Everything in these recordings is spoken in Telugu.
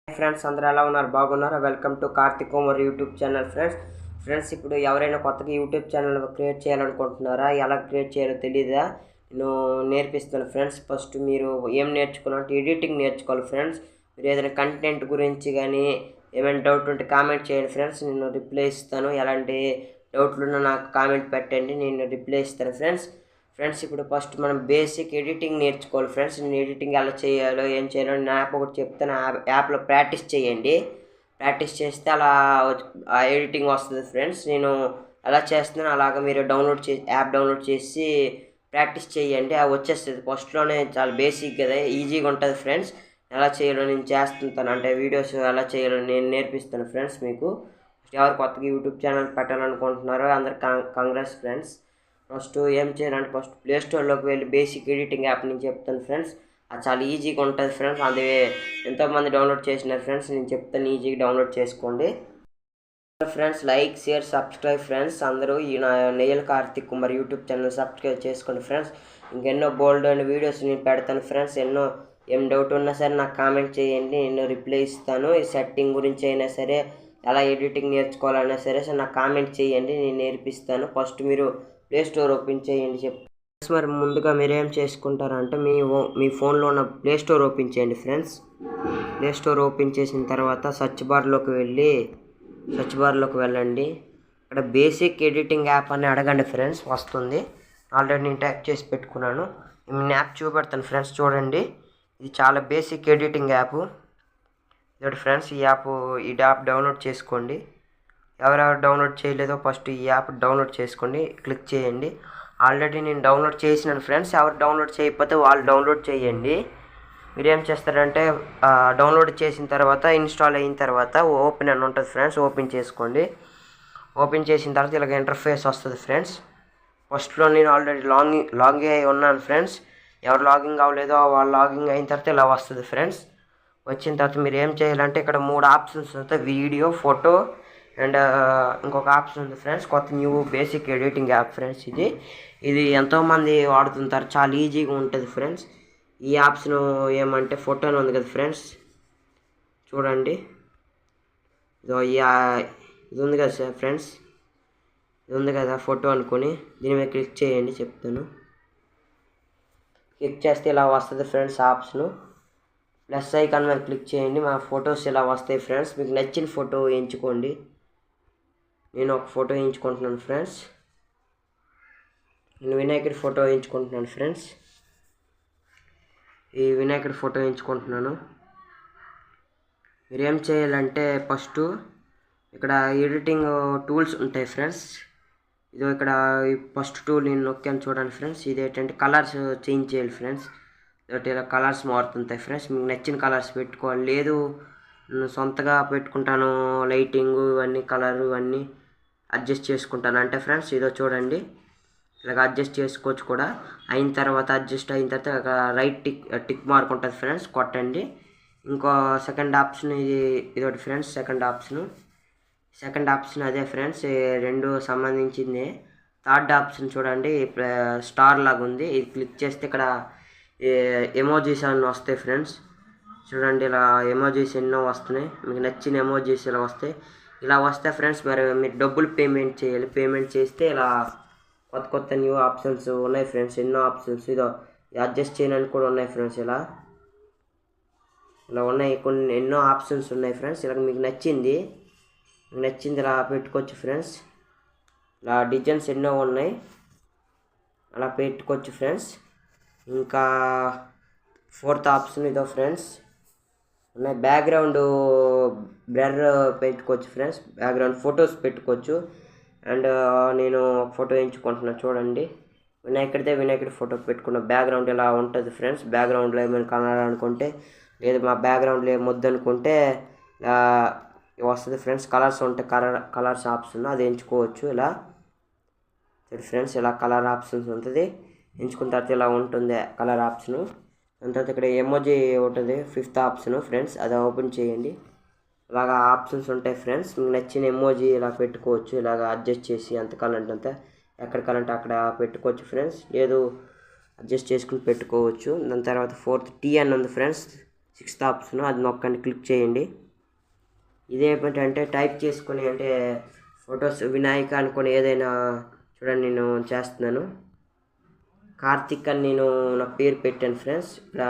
ఫ్రెండ్స్ అందరూ ఎలా ఉన్నారు? బాగున్నారా? Welcome to Karthik Kumar YouTube channel. Friends ఇప్పుడు ఎవరైనా కొత్తగా యూట్యూబ్ ఛానల్ క్రియేట్ చేయాలనుకుంటున్నారా? ఎలా క్రియేట్ చేయాలో తెలియదా? నేను నేర్పిస్తాను ఫ్రెండ్స్. ఫస్ట్ మీరు ఏం నేర్చుకున్నారంటే ఎడిటింగ్ నేర్చుకోవాలి ఫ్రెండ్స్. మీరు ఏదైనా కంటెంట్ గురించి కానీ ఏమైనా డౌట్ ఉంటే కామెంట్ చేయండి ఫ్రెండ్స్, నేను రిప్లై ఇస్తాను. ఎలాంటి డౌట్లు ఉన్నా నాకు కామెంట్ పెట్టండి, నేను రిప్లై ఇస్తాను ఫ్రెండ్స్ ఇప్పుడు ఫస్ట్ మనం బేసిక్ ఎడిటింగ్ నేర్చుకోవాలి ఫ్రెండ్స్. నేను ఎడిటింగ్ ఎలా చేయాలో ఏం చేయాలో నేను యాప్ ఒకటి చెప్తాను. యాప్లో ప్రాక్టీస్ చేయండి. ప్రాక్టీస్ చేస్తే అలా ఎడిటింగ్ వస్తుంది ఫ్రెండ్స్. నేను ఎలా చేస్తున్నాను అలాగా మీరు యాప్ డౌన్లోడ్ చేసి ప్రాక్టీస్ చేయండి, అది వచ్చేస్తుంది. ఫస్ట్లోనే చాలా బేసిక్ కదా, ఈజీగా ఉంటుంది ఫ్రెండ్స్. ఎలా చేయాలో నేను చేస్తుంటాను, అంటే వీడియోస్ ఎలా చేయాలో నేను నేర్పిస్తాను ఫ్రెండ్స్ మీకు. ఎవరు కొత్తగా యూట్యూబ్ ఛానల్ పెట్టాలనుకుంటున్నారో అందరు కంగ్రాట్స్ ఫ్రెండ్స్. ఫస్ట్ ఏం చేయాలంటే ఫస్ట్ ప్లేస్టోర్లోకి వెళ్ళి బేసిక్ ఎడిటింగ్ యాప్ నేను చెప్తాను ఫ్రెండ్స్. అది చాలా ఈజీగా ఉంటుంది ఫ్రెండ్స్. అది ఎంతోమంది డౌన్లోడ్ చేసినారు ఫ్రెండ్స్, నేను చెప్తాను, ఈజీగా డౌన్లోడ్ చేసుకోండి friends. Like, share, subscribe friends. అందరూ ఈ నా Neyyala Karthik Kumar YouTube channel subscribe చేసుకోండి ఫ్రెండ్స్. ఇంకెన్నో బోల్డ్ అండ్ వీడియోస్ నేను పెడతాను ఫ్రెండ్స్. ఏం డౌట్ ఉన్నా సరే నాకు కామెంట్ చేయండి, నేను రిప్లై ఇస్తాను. ఈ సెట్టింగ్ గురించి అయినా సరే, ఎలా ఎడిటింగ్ నేర్చుకోవాలన్నా సరే నాకు కామెంట్ చేయండి, నేను నేర్పిస్తాను. ఫస్ట్ మీరు ప్లే స్టోర్ ఓపెన్ చేయండి మరి ముందుగా మీరేం చేసుకుంటారంటే మీ ఫోన్లో ఉన్న ప్లే స్టోర్ ఓపెన్ చేయండి ఫ్రెండ్స్. ప్లే స్టోర్ ఓపెన్ చేసిన తర్వాత సెర్చ్ బార్లోకి వెళ్ళండి. ఇక్కడ బేసిక్ ఎడిటింగ్ యాప్ అని అడగండి ఫ్రెండ్స్, వస్తుంది. ఆల్రెడీ నేను టైప్ చేసి పెట్టుకున్నాను. నేను యాప్ చూపెడతాను ఫ్రెండ్స్, చూడండి. ఇది చాలా బేసిక్ ఎడిటింగ్ యాప్. ఇదొకటి ఫ్రెండ్స్. ఈ యాప్ డౌన్లోడ్ చేసుకోండి. ఎవరెవరు డౌన్లోడ్ చేయలేదో ఫస్ట్ ఈ యాప్ డౌన్లోడ్ చేసుకోండి, క్లిక్ చేయండి. ఆల్రెడీ నేను డౌన్లోడ్ చేసినాను ఫ్రెండ్స్. ఎవరు డౌన్లోడ్ చేయకపోతే వాళ్ళు డౌన్లోడ్ చేయండి. మీరు ఏం చేస్తారంటే డౌన్లోడ్ చేసిన తర్వాత, ఇన్స్టాల్ అయిన తర్వాత ఓపెన్ అని ఉంటుంది ఫ్రెండ్స్, ఓపెన్ చేసుకోండి. ఓపెన్ చేసిన తర్వాత ఇలాగ ఇంటర్ఫేస్ వస్తుంది ఫ్రెండ్స్. ఫస్ట్లో నేను ఆల్రెడీ లాగిన్ అయి ఉన్నాను ఫ్రెండ్స్. ఎవరు లాగిన్ అవ్వలేదో వాళ్ళు లాగిన్ అయిన తర్వాత ఇలా వస్తుంది ఫ్రెండ్స్. వచ్చిన తర్వాత మీరు ఏం చేయాలంటే ఇక్కడ 3 ఆప్షన్స్ ఉంటాయి, వీడియో, ఫోటో అండ్ ఇంకొక ఆప్షన్ ఉంది ఫ్రెండ్స్, కొత్త new basic editing app friends. ఇది ఎంతోమంది వాడుతుంటారు, చాలా ఈజీగా ఉంటుంది ఫ్రెండ్స్. ఈ ఆప్షన్ ఏమంటే ఫోటో అని ఉంది కదా ఫ్రెండ్స్, చూడండి. ఇది ఉంది కదా సార్ ఫ్రెండ్స్, ఇది ఉంది కదా ఫోటో అనుకొని దీని మీద క్లిక్ చేయండి, చెప్తాను. క్లిక్ చేస్తే ఇలా వస్తుంది ఫ్రెండ్స్ ఆప్షను. ప్లస్ ఐకాన్ మీద క్లిక్ చేయండి. మా ఫొటోస్ ఇలా వస్తాయి ఫ్రెండ్స్. మీకు నచ్చిన ఫోటో ఎంచుకోండి. నేను ఒక ఫోటో ఎంచుకుంటున్నాను ఫ్రెండ్స్. నేను వినాయకుడి ఫోటో ఎంచుకుంటున్నాను ఫ్రెండ్స్. ఈ వినాయకుడి ఫోటో ఎంచుకుంటున్నాను. మీరు ఏం చేయాలంటే ఫస్ట్ ఇక్కడ ఎడిటింగ్ టూల్స్ ఉంటాయి ఫ్రెండ్స్. ఇక్కడ ఫస్ట్ టూల్ నేను నొక్కాను, చూడండి ఫ్రెండ్స్. ఇది ఏంటంటే కలర్స్ చేంజ్ చేయాలి ఫ్రెండ్స్. ఇలా కలర్స్ మారుతుంటాయి ఫ్రెండ్స్. మీకు నచ్చిన కలర్స్ పెట్టుకోవాలి. లేదు నేను సొంతగా పెట్టుకుంటాను, లైటింగ్ ఇవన్నీ కలర్ ఇవన్నీ అడ్జస్ట్ చేసుకుంటాను అంటే ఫ్రెండ్స్, చూడండి ఇలాగ అడ్జస్ట్ చేసుకోవచ్చు కూడా. అడ్జస్ట్ అయిన తర్వాత రైట్ టిక్ మార్క్ ఉంటుంది ఫ్రెండ్స్, కొట్టండి. ఇంకో సెకండ్ ఆప్షన్ ఇదొకటి ఫ్రెండ్స్. సెకండ్ ఆప్షన్ అదే ఫ్రెండ్స్, రెండు సంబంధించింది. థర్డ్ ఆప్షన్ చూడండి, స్టార్ లాగా ఉంది. ఇది క్లిక్ చేస్తే ఇక్కడ ఎమోజీస్ అన్నీ వస్తాయి ఫ్రెండ్స్. చూడండి ఇలా ఎమోజీస్ ఎన్నో వస్తున్నాయి. మీకు నచ్చిన ఎమోజీస్ ఇలా వస్తాయి. ఇలా వస్తే ఫ్రెండ్స్ మరి మీరు డబ్బులు పేమెంట్ చేయాలి. పేమెంట్ చేస్తే ఇలా కొత్త న్యూ ఆప్షన్స్ ఉన్నాయి ఫ్రెండ్స్, ఎన్నో ఆప్షన్స్. అడ్జస్ట్ చేయడానికి కూడా ఉన్నాయి ఫ్రెండ్స్. ఇలా ఉన్నాయి, ఎన్నో ఆప్షన్స్ ఉన్నాయి ఫ్రెండ్స్. ఇలా మీకు నచ్చింది ఇలా పెట్టుకోవచ్చు ఫ్రెండ్స్. ఇలా డిజైన్స్ ఎన్నో ఉన్నాయి, అలా పెట్టుకోవచ్చు ఫ్రెండ్స్. ఇంకా ఫోర్త్ ఆప్షన్ ఫ్రెండ్స్ ఉన్నాయి, బ్యాక్గ్రౌండ్ బ్లర్ పెట్టుకోవచ్చు ఫ్రెండ్స్. బ్యాక్గ్రౌండ్ ఫొటోస్ పెట్టుకోవచ్చు. అండ్ నేను ఫోటో ఎంచుకుంటున్నాను, చూడండి. వినాయకుడి ఫోటో పెట్టుకున్న బ్యాక్గ్రౌండ్ ఇలా ఉంటుంది ఫ్రెండ్స్. బ్యాక్గ్రౌండ్లో ఏమైనా కనాలనుకుంటే, లేదు మా బ్యాక్గ్రౌండ్లో ఏమొద్దు అనుకుంటే వస్తుంది ఫ్రెండ్స్. కలర్స్ ఉంటాయి, కలర్స్ ఆప్షన్ అది ఎంచుకోవచ్చు. ఇలా ఫ్రెండ్స్ ఇలా కలర్ ఆప్షన్స్ ఉంటుంది. ఎంచుకున్న తర్వాత ఇలా ఉంటుంది కలర్ ఆప్షను. దాని తర్వాత ఇక్కడ ఎమోజీ ఉంటుంది, ఫిఫ్త్ ఆప్షను ఫ్రెండ్స్. అది ఓపెన్ చేయండి. ఇలాగా ఆప్షన్స్ ఉంటాయి ఫ్రెండ్స్. మీకు నచ్చిన ఎమోజీ ఇలా పెట్టుకోవచ్చు. ఇలాగ అడ్జస్ట్ చేసి ఎంత కావాలంటే అంత, ఎక్కడ కావాలంటే అక్కడ పెట్టుకోవచ్చు ఫ్రెండ్స్. లేదు అడ్జస్ట్ చేసుకుని పెట్టుకోవచ్చు. దాని తర్వాత ఫోర్త్ టీ అని ఉంది ఫ్రెండ్స్. 6th ఆప్షన్, అది నొక్కండి, క్లిక్ చేయండి. ఇదేమిటంటే టైప్ చేసుకొని అంటే ఫొటోస్ వినాయక అనుకొని ఏదైనా చూడండి. నేను చేస్తున్నాను, కార్తిక్ అని నేను నా పేరు పెట్టాను ఫ్రెండ్స్. ఇక్కడ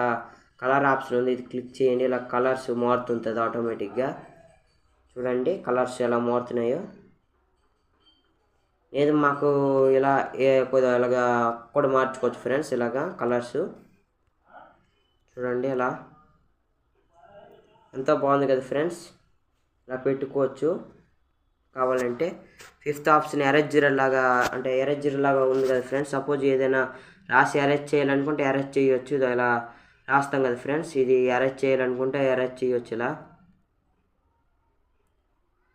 కలర్ ఆప్షన్ ఉంది, ఇది క్లిక్ చేయండి. ఇలా కలర్స్ మారుతుంటుంది ఆటోమేటిక్గా. చూడండి కలర్స్ ఎలా మారుతున్నాయో. లేదు మాకు ఇలా కొద్దిగా ఇలాగా కూడా మార్చుకోవచ్చు ఫ్రెండ్స్, ఇలాగా కలర్స్. చూడండి ఇలా ఎంతో బాగుంది కదా ఫ్రెండ్స్, ఇలా పెట్టుకోవచ్చు కావాలంటే. 5th ఆప్షన్ ఎరేజర్ లాగా, అంటే ఎరేజర్ లాగా ఉంది కదా ఫ్రెండ్స్. సపోజ్ ఏదైనా రాసి అరేంజ్ చేయాలనుకుంటే అరేంజ్ చేయొచ్చు. ఇలా రాస్తాం కదా ఫ్రెండ్స్, ఇది అరేంజ్ చేయాలనుకుంటే అరేంజ్ చేయొచ్చు. ఇలా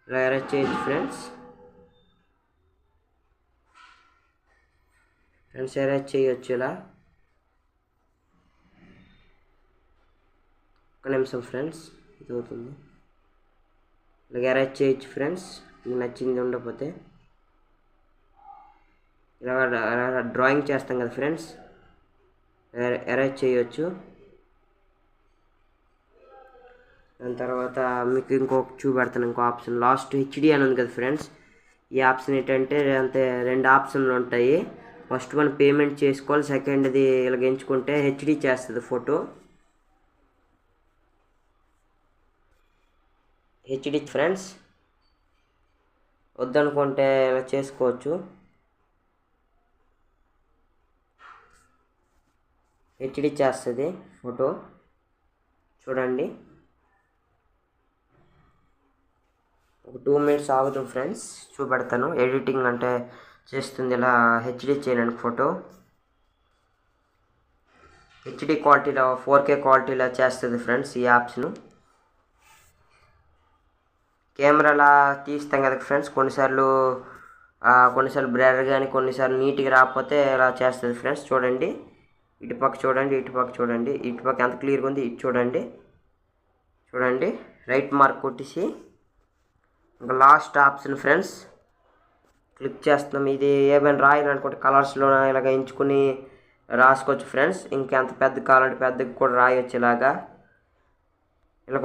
అరేంజ్ చేయొచ్చు ఫ్రెండ్స్. అరేంజ్ చేయొచ్చు ఇలా. ఒక నిమిషం ఫ్రెండ్స్, ఇది అవుతుంది. ఇలా అరేంజ్ చేయొచ్చు ఫ్రెండ్స్, మీకు నచ్చింది ఉండకపోతే. ఇలా డ్రాయింగ్ చేస్తాం కదా ఫ్రెండ్స్, అరేంజ్ చేయొచ్చు. దాని తర్వాత మీకు ఇంకొక చూపెడతాను, ఇంకో ఆప్షన్ లాస్ట్ హెచ్డి అని ఉంది కదా ఫ్రెండ్స్. ఈ ఆప్షన్ ఏంటంటే అంతే 2 ఆప్షన్లు ఉంటాయి. ఫస్ట్ వన్ పేమెంట్ చేసుకోవాలి, సెకండ్ది ఇలాగ ఎంచుకుంటే హెచ్డి చేస్తుంది ఫోటో. హెచ్డి ఫ్రెండ్స్, వద్దనుకుంటే ఇలా చేసుకోవచ్చు. హెచ్డి చేస్తుంది ఫోటో. చూడండి ఒక 2 మినిట్స్ ఆగుతుంది ఫ్రెండ్స్, చూపెడతాను. ఎడిటింగ్ అంటే చేస్తుంది ఇలా హెచ్డి చేయడానికి ఫోటో. హెచ్డి క్వాలిటీలో 4K క్వాలిటీలో చేస్తుంది ఫ్రెండ్స్ ఈ ఆప్షను. కెమెరాలా తీస్తాం కదా ఫ్రెండ్స్, కొన్నిసార్లు బ్లర్ కానీ కొన్నిసార్లు నీట్గా రాకపోతే ఇలా చేస్తుంది ఫ్రెండ్స్. చూడండి ఇటుపక్క చూడండి, ఇటుపక్క చూడండి, ఇటుపక్క ఎంత క్లియర్గా ఉంది, ఇటు చూడండి. రైట్ మార్క్ కొట్టేసి ఇంకా లాస్ట్ ఆప్షన్ ఫ్రెండ్స్ క్లిక్ చేస్తున్నాం. ఇది ఏమైనా రాయాలనుకుంటే కలర్స్లో ఇలాగ ఎంచుకుని రాసుకోవచ్చు ఫ్రెండ్స్. ఇంకెంత పెద్ద కావాలంటే పెద్దగా కూడా రాయొచ్చు. ఇలాగా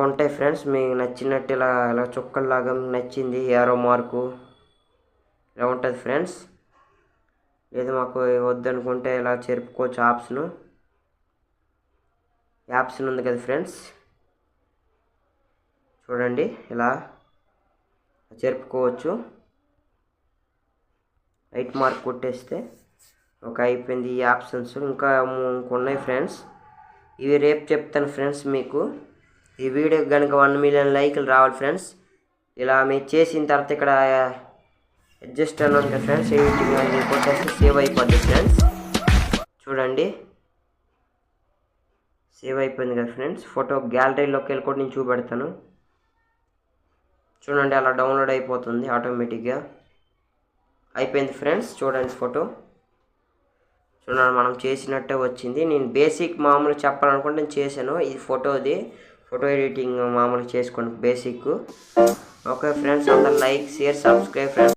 ఉంటాయి ఫ్రెండ్స్, మీకు నచ్చినట్టు ఇలా చుక్కల్లాగా మీకు నచ్చింది ఏరో మార్కు ఇలా ఉంటుంది ఫ్రెండ్స్. లేదు మాకు వద్దనుకుంటే ఇలా చెరుపుకోవచ్చు. ఆప్షన్ ఉంది కదా ఫ్రెండ్స్, చూడండి ఇలా చెరుపుకోవచ్చు. రైట్ మార్క్ కొట్టేస్తే ఒక అయిపోయింది ఈ ఆప్షన్స్. ఇంకా ఉన్నాయి ఫ్రెండ్స్, ఇవి రేపు చెప్తాను ఫ్రెండ్స్ మీకు. ఈ వీడియో కనుక 1 మిలియన్ లైకులు రావాలి ఫ్రెండ్స్. ఇలా మీరు చేసిన తర్వాత ఇక్కడ అడ్జస్ట్ అని ఉంటుంది ఫ్రెండ్స్, ఎడిటింగ్ అని కొట్టేస్తే సేవ్ అయిపోద్ది ఫ్రెండ్స్. చూడండి సేవ్ అయిపోయింది కదా ఫ్రెండ్స్. ఫోటో గ్యాలరీలోకి వెళ్ళి కూడా నేను చూపెడతాను. చూడండి అలా డౌన్లోడ్ అయిపోతుంది ఆటోమేటిక్గా. అయిపోయింది ఫ్రెండ్స్. చూడండి ఫోటో చూడండి, మనం చేసినట్టే వచ్చింది. నేను బేసిక్ మామూలు చెప్పాలనుకుంటే నేను చేశాను. ఇది ఫోటో ఎడిటింగ్ మామూలుగా చేసుకోండి బేసిక్. ఓకే ఫ్రెండ్స్, అందరూ లైక్, షేర్, సబ్స్క్రైబ్ ఫ్రెండ్స్.